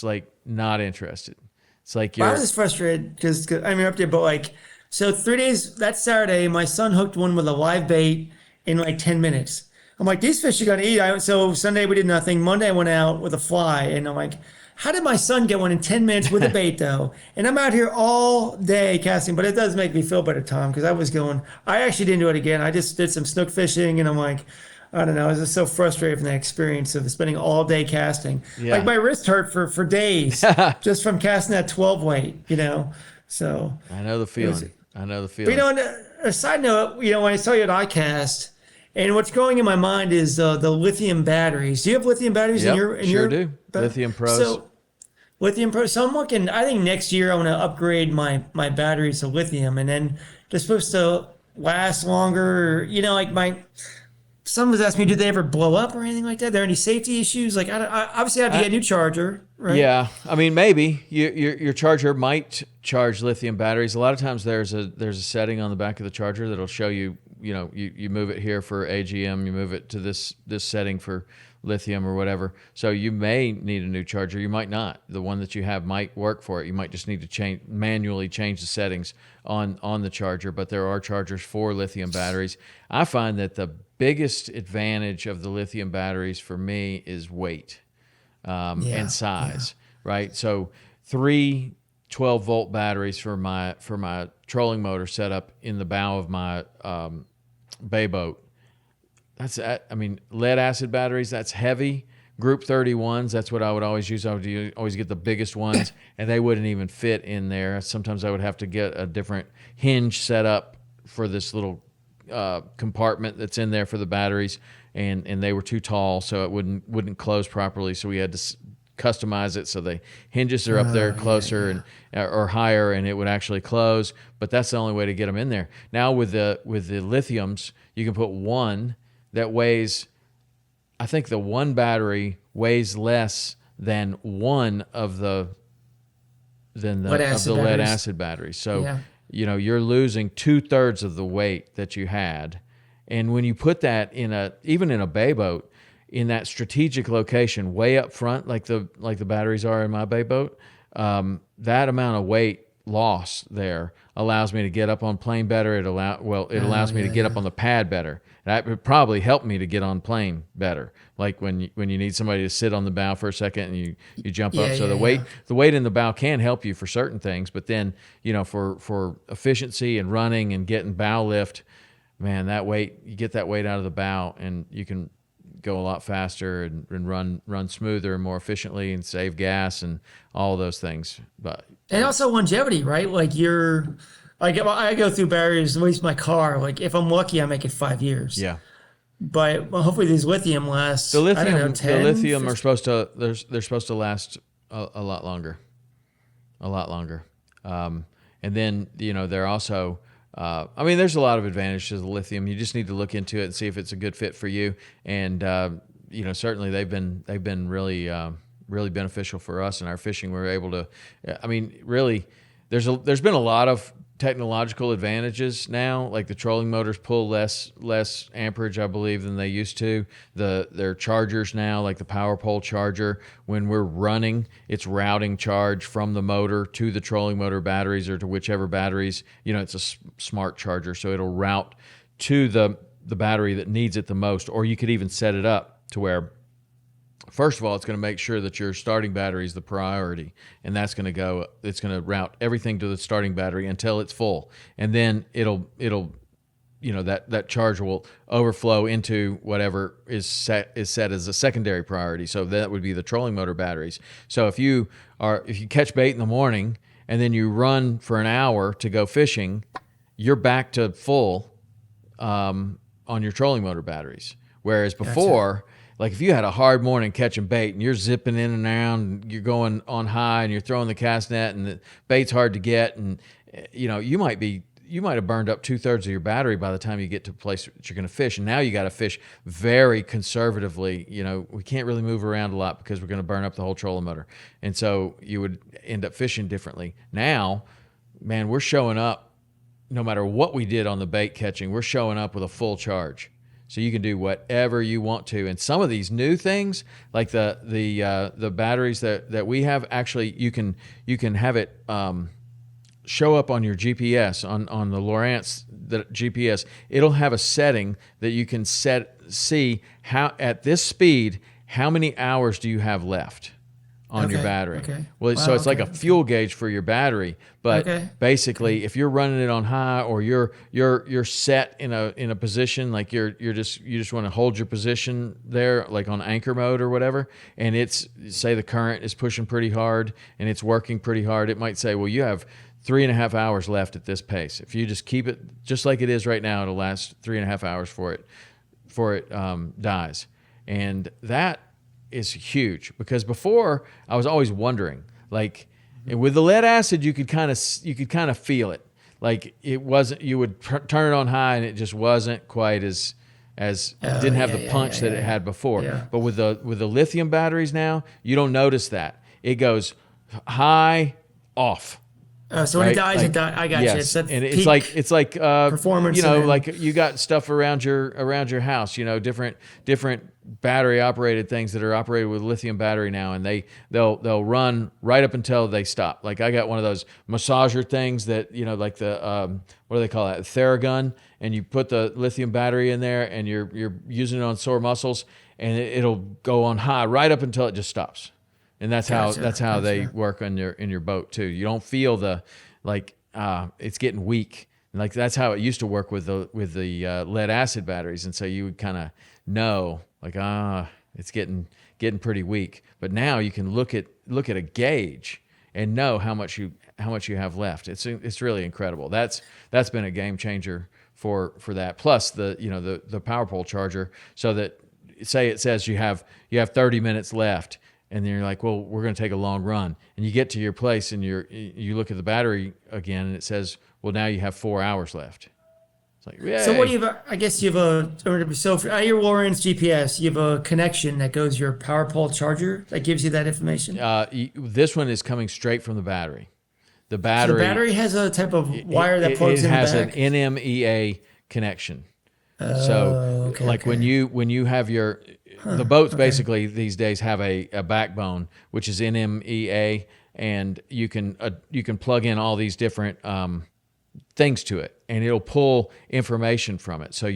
like not interested. It's like I was just frustrated because I'm up there, but like, so 3 days, that Saturday, my son hooked one with a live bait in like 10 minutes. I'm like, these fish are going to eat. So Sunday we did nothing. Monday I went out with a fly, and I'm like, how did my son get one in 10 minutes with a bait though? And I'm out here all day casting, but it does make me feel better, Tom, because I actually didn't do it again. I just did some snook fishing, and I'm like, I don't know. I was just so frustrated from the experience of spending all day casting. Yeah. Like my wrist hurt for days just from casting that 12 weight, So I know the feeling. I know the but, feeling. on a side note, when I saw you at iCast, and what's going in my mind is the lithium batteries. Do you have lithium batteries in your? Sure do. Lithium Pros. So, lithium Pros. So I'm looking. I think next year I want to upgrade my batteries to lithium, and then they're supposed to last longer. Someone's asked me, do they ever blow up or anything like that? Are there any safety issues? Like, obviously I have to get a new charger, right? Yeah, I mean, maybe your charger might charge lithium batteries. A lot of times there's a setting on the back of the charger that'll show you. You move it here for AGM, you move it to this setting for lithium or whatever. So you may need a new charger. You might not. The one that you have might work for it. You might just need to manually change the settings on the charger. But there are chargers for lithium batteries. I find that the biggest advantage of the lithium batteries for me is weight and size, right? So 3 12-volt batteries for my trolling motor set up in the bow of my bay boat. Lead acid batteries, that's heavy. Group 31s, that's what I would always use. I would always get the biggest ones, and they wouldn't even fit in there. Sometimes I would have to get a different hinge set up for this little compartment that's in there for the batteries, and they were too tall, so it wouldn't close properly. So we had to customize it so the hinges are up there closer and or higher, and it would actually close. But that's the only way to get them in there. Now with the lithiums, you can put one that weighs, I think the one battery weighs less than one of the lead acid batteries. So you're losing 2/3 of the weight that you had. And when you put that even in a bay boat, in that strategic location, way up front, like the batteries are in my bay boat, that amount of weight loss there allows me to get up on plane better. It allows me to get up on the pad better. That would probably help me to get on plane better. Like when you need somebody to sit on the bow for a second and you jump up. So the weight in the bow can help you for certain things, but then for efficiency and running and getting bow lift, man, you get that weight out of the bow and you can go a lot faster and run smoother and more efficiently and save gas and all of those things. And also longevity, right? I go through barriers, at least my car. Like if I'm lucky, I make it 5 years. Yeah. But hopefully these lithium last. The lithium, I don't know, 10, the lithium 15? are supposed to. They're supposed to last a lot longer. And then they're also. There's a lot of advantages to the lithium. You just need to look into it and see if it's a good fit for you. And certainly they've been really really beneficial for us in our fishing. We're able to. Really, there's been a lot of technological advantages now. Like the trolling motors pull less amperage, I believe, than they used to. Their chargers now, like the power pole charger, when we're running, it's routing charge from the motor to the trolling motor batteries or to whichever batteries. It's a smart charger, so it'll route to the battery that needs it the most. Or you could even set it up to where, first of all, it's going to make sure that your starting battery is the priority, and it's going to route everything to the starting battery until it's full. And then it'll that charge will overflow into whatever is set as a secondary priority. So that would be the trolling motor batteries. So if you catch bait in the morning and then you run for an hour to go fishing, you're back to full on your trolling motor batteries. Whereas before, like if you had a hard morning catching bait and you're zipping in and around, and you're going on high and you're throwing the cast net and the bait's hard to get, and you might have burned up 2/3 of your battery by the time you get to a place that you're going to fish. And now you got to fish very conservatively. We can't really move around a lot because we're going to burn up the whole trolling motor. And so you would end up fishing differently. Now, man, we're showing up, no matter what we did on the bait catching, we're showing up with a full charge. So you can do whatever you want to. And some of these new things, like the batteries that we have, actually you can have it show up on your GPS, on the Lowrance GPS. It'll have a setting that you can see how, at this speed, how many hours do you have left on your battery. Okay. Well, so it's like a fuel gauge for your battery, but basically if you're running it on high, or you're set in a position, like you just want to hold your position there, like on anchor mode or whatever, and it's, say the current is pushing pretty hard and it's working pretty hard, it might say, well, you have 3.5 hours left at this pace. If you just keep it just like it is right now, it'll last 3.5 hours before it dies. And that is huge, because before I was always wondering, like, and with the lead acid, you could kind of feel it. Like it wasn't, you would turn it on high and it just wasn't quite as didn't have the punch that it had before. Yeah. But with the lithium batteries now, you don't notice that. It goes high, off. So when it dies, it dies. I got yes. you. It's like performance. Like you got stuff around your house. Different battery operated things that are operated with lithium battery now, and they'll run right up until they stop. Like I got one of those massager things that like the what do they call that? Theragun, and you put the lithium battery in there, and you're using it on sore muscles, and it'll go on high right up until it just stops. And that's how they work in your boat too. You don't feel the it's getting weak. And like that's how it used to work with the lead acid batteries. And so you would kind of know like it's getting pretty weak. But now you can look at a gauge and know how much you have left. It's really incredible. That's been a game changer for that. Plus the power pole charger, so that say it says you have 30 minutes left. And then you're like, well, we're going to take a long run. And you get to your place and you look at the battery again and it says, well, now you have 4 hours left. It's like, yay. So what do you have? I guess you have so for your Lowrance GPS, you have a connection that goes to your power pole charger that gives you that information. This one is coming straight from the battery. The battery. So the battery has a type of wire that plugs in the back. It has an NMEA connection. When you have your the boats basically these days have a backbone, which is NMEA, and you can plug in all these different things to it, and it'll pull information from it. So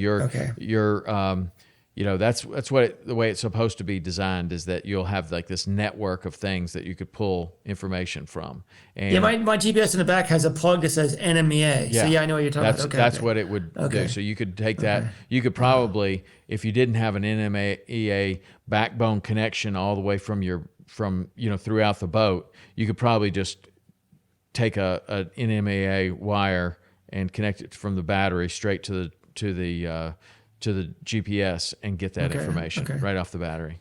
that's what the way it's supposed to be designed, is that you'll have like this network of things that you could pull information from. And my GPS in the back has a plug that says NMEA. Yeah. So I know what you're talking about. That's what it would do. So you could take that. You could probably, if you didn't have an NMEA backbone connection all the way from throughout the boat, you could probably just take a NMEA wire and connect it from the battery straight to the GPS and get that information right off the battery.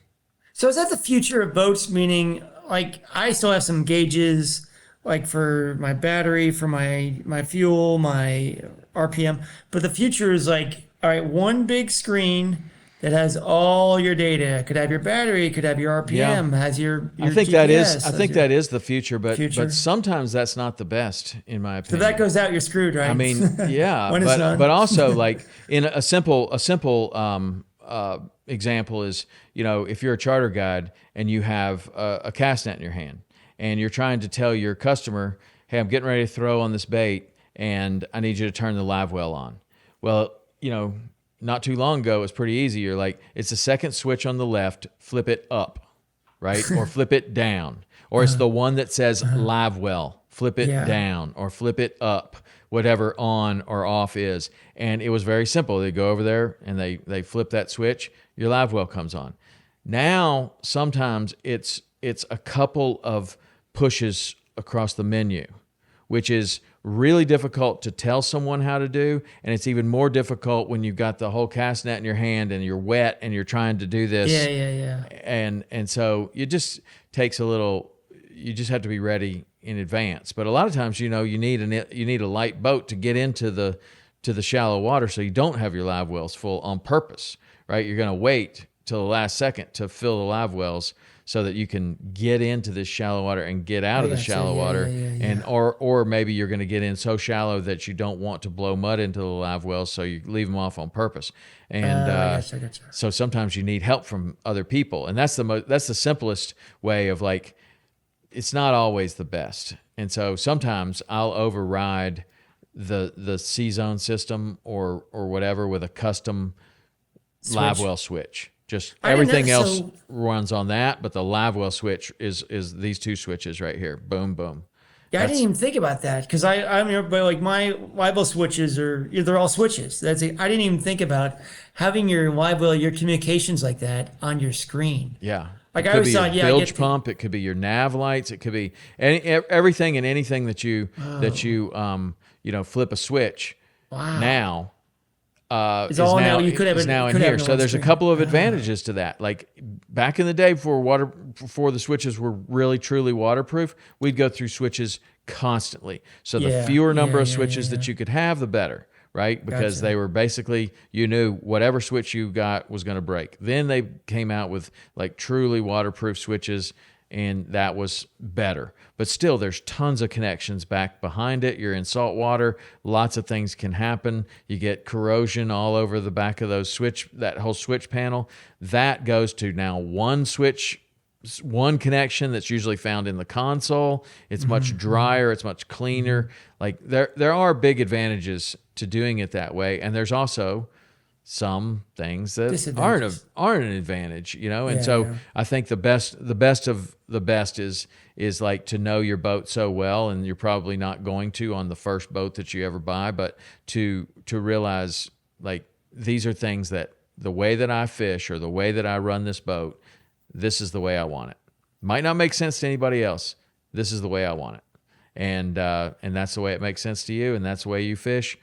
So is that the future of boats? Meaning, like, I still have some gauges, like for my battery, for my fuel, my RPM. But the future is like, all right, one big screen that has all your data. It could have your battery, it could have your RPM, has your I think GPS, that is the future, but sometimes that's not the best, in my opinion. So that goes out, you're screwed, right? I mean, yeah, but also like in a simple example is, if you're a charter guide and you have a cast net in your hand and you're trying to tell your customer, hey, I'm getting ready to throw on this bait and I need you to turn the live well on. Well, not too long ago, it was pretty easy. You're like, it's the second switch on the left, flip it up, right? Or flip it down. Or it's the one that says live well, flip it down or flip it up, whatever on or off is. And it was very simple. They go over there and they flip that switch, your live well comes on. Now, sometimes it's a couple of pushes across the menu, which is really difficult to tell someone how to do, and it's even more difficult when you've got the whole cast net in your hand and you're wet and you're trying to do this. Yeah. And so it just takes a little. You just have to be ready in advance. But a lot of times, you need a light boat to get into the shallow water, so you don't have your live wells full on purpose, right? You're going to wait till the last second to fill the live wells so that you can get into this shallow water and get out of the shallow water. And or maybe you're going to get in so shallow that you don't want to blow mud into the live wells, so you leave them off on purpose. And I gotcha. so sometimes you need help from other people, and that's the simplest way of like. It's not always the best, and so sometimes I'll override the C-zone system or whatever with a custom live well switch. Just everything else runs on that, but the live well switch is these two switches right here. Boom, boom. Yeah, I didn't even think about that because I mean, but like my live well switches they're all switches. I didn't even think about having your live well, your communications like that on your screen. Yeah. Like it I could always be thought, your bilge pump. It could be your nav lights. It could be everything and anything that you flip a switch. Wow. Now is now in here. So there's a couple of advantages to that. Like back in the day before the switches were really truly waterproof, we'd go through switches constantly. So the fewer number of switches that you could have, the better. Right? Because they were basically, you knew whatever switch you got was going to break. Then they came out with like truly waterproof switches, and that was better. But still, there's tons of connections back behind it. You're in salt water. Lots of things can happen. You get corrosion all over the back of that whole switch panel. That goes to now one switch, one connection that's usually found in the console. It's much drier. It's much cleaner. Like there are big advantages to doing it that way, and there's also some things that aren't an advantage, And so I think the best of the best is like to know your boat so well, and you're probably not going to on the first boat that you ever buy, but to realize like these are things that the way that I fish or the way that I run this boat, this is the way I want it. Might not make sense to anybody else. This is the way I want it. And that's the way it makes sense to you, and that's the way you fish.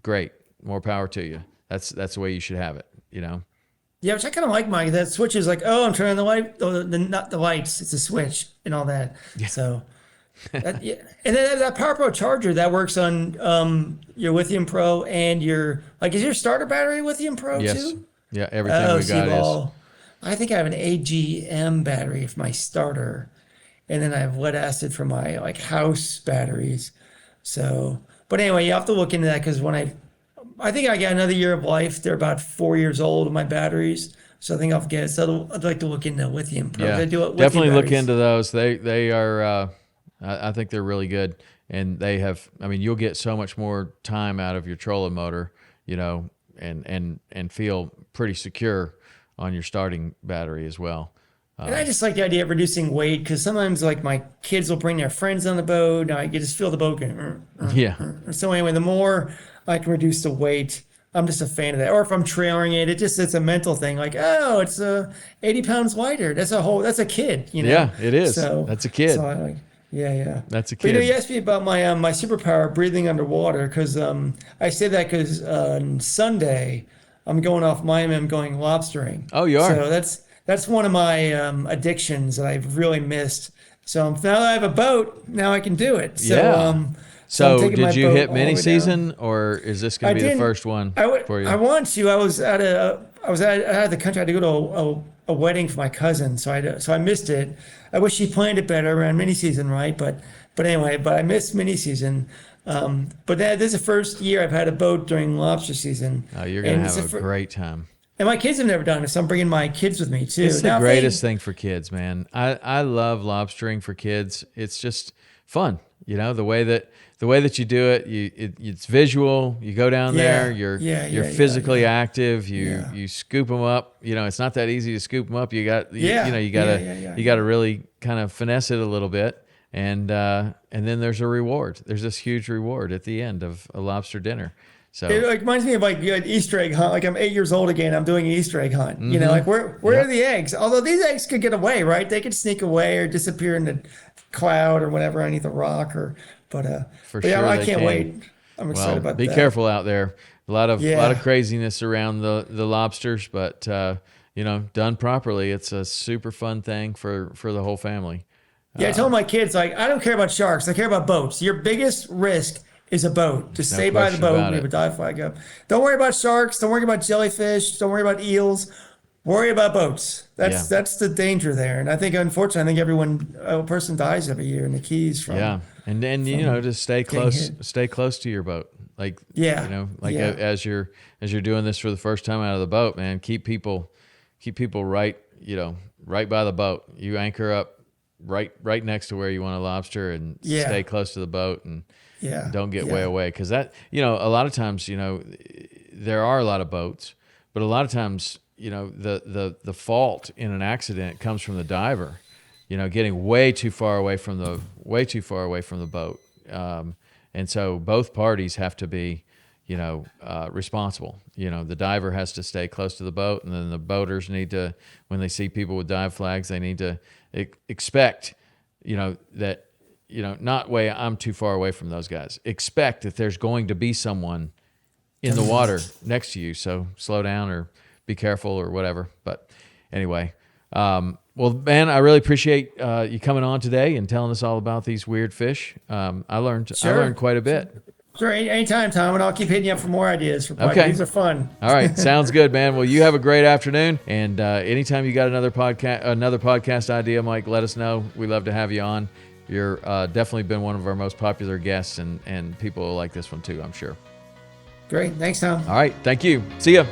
Great. More power to you. That's the way you should have it, Yeah, which I kind of like, Mike. That switch is like, oh, I'm turning the light, not the lights. It's a switch and all that. Yeah. So, and then that Power Pro charger that works on your Lithium Pro and is your starter battery Lithium Pro too? Yeah, everything we got is. I think I have an AGM battery for my starter, and then I have lead acid for my like house batteries. So, but anyway, you have to look into that because I think I got another year of life. They're about 4 years old, my batteries. So I think I'll get it. So I'd like to look into Lithium Pro. Yeah, definitely look into those. They are, I think they're really good. And they have, I mean, you'll get so much more time out of your trolling motor, and feel pretty secure on your starting battery as well. And I just like the idea of reducing weight because sometimes like my kids will bring their friends on the boat. And I can just feel the boat going. So anyway, the more I can reduce the weight, I'm just a fan of that. Or if I'm trailing it, it's a mental thing. Like, oh, it's 80 pounds lighter. That's a kid, Yeah, it is. So, that's a kid. So I like, yeah. That's a kid. But you asked me about my my superpower, breathing underwater, because I say that because on Sunday I'm going off Miami. I'm going lobstering. Oh, you are. So that's one of my addictions that I've really missed. So now that I have a boat, now I can do it. So, yeah. So did you hit mini season, or is this going to be the first one for you? I want to. I was out of the country. I had to go to a wedding for my cousin, so I missed it. I wish she planned it better around mini season, right? But anyway, I missed mini season. But this is the first year I've had a boat during lobster season. Oh, you're going to have a great time. And my kids have never done it, so I'm bringing my kids with me too. It's the greatest thing for kids, man. I love lobstering for kids. It's just fun, the way that you do it. It's visual. You go down there. You're physically active. You scoop them up. It's not that easy to scoop them up. You got to really kind of finesse it a little bit, and then there's a reward. There's this huge reward at the end of a lobster dinner. So it reminds me of like an Easter egg hunt. Like I'm 8 years old again. I'm doing an Easter egg hunt. Like where are the eggs? Although these eggs could get away, right? They could sneak away or disappear in the cloud or whatever underneath a rock. But For but yeah, sure I they can't can. wait. I'm excited about Be that. careful out there. A lot Yeah. of craziness around the lobsters, but done properly, it's a super fun thing for the whole family. Yeah, I told my kids, like, I don't care about sharks. I care about boats. Your biggest risk is a boat. Just No stay by the question boat. about We have a it. dive flag up. Don't worry about sharks. Don't worry about jellyfish. Don't worry about eels. Worry about boats. Yeah. That's the danger there. And I think, unfortunately, I think a person dies every year in the Keys Yeah, and then just stay getting close to your boat. Like Yeah, yeah. as you're doing this for the first time out of the boat, man. Keep people right right by the boat. You anchor up right next to where you want to lobster, and Yeah. stay close to the boat, and Yeah, don't get yeah. way away, because that a lot of times there are a lot of boats, but a lot of times the fault in an accident comes from the diver. Getting way too far away from the boat. And so both parties have to be, responsible. The diver has to stay close to the boat, and then the boaters need to, when they see people with dive flags, they need to expect, that, not way I'm too far away from those guys. Expect that there's going to be someone in the water next to you. So slow down or be careful or whatever. But anyway, well, man, I really appreciate you coming on today and telling us all about these weird fish. I learned quite a bit. Sure, anytime, Tom, and I'll keep hitting you up for more ideas for podcasts. Okay. These are fun. All right, sounds good, man. Well, you have a great afternoon, and anytime you got another podcast idea, Mike, let us know. We love to have you on. You're definitely been one of our most popular guests, and people will like this one too, I'm sure. Great. Thanks, Tom. All right, thank you. See ya.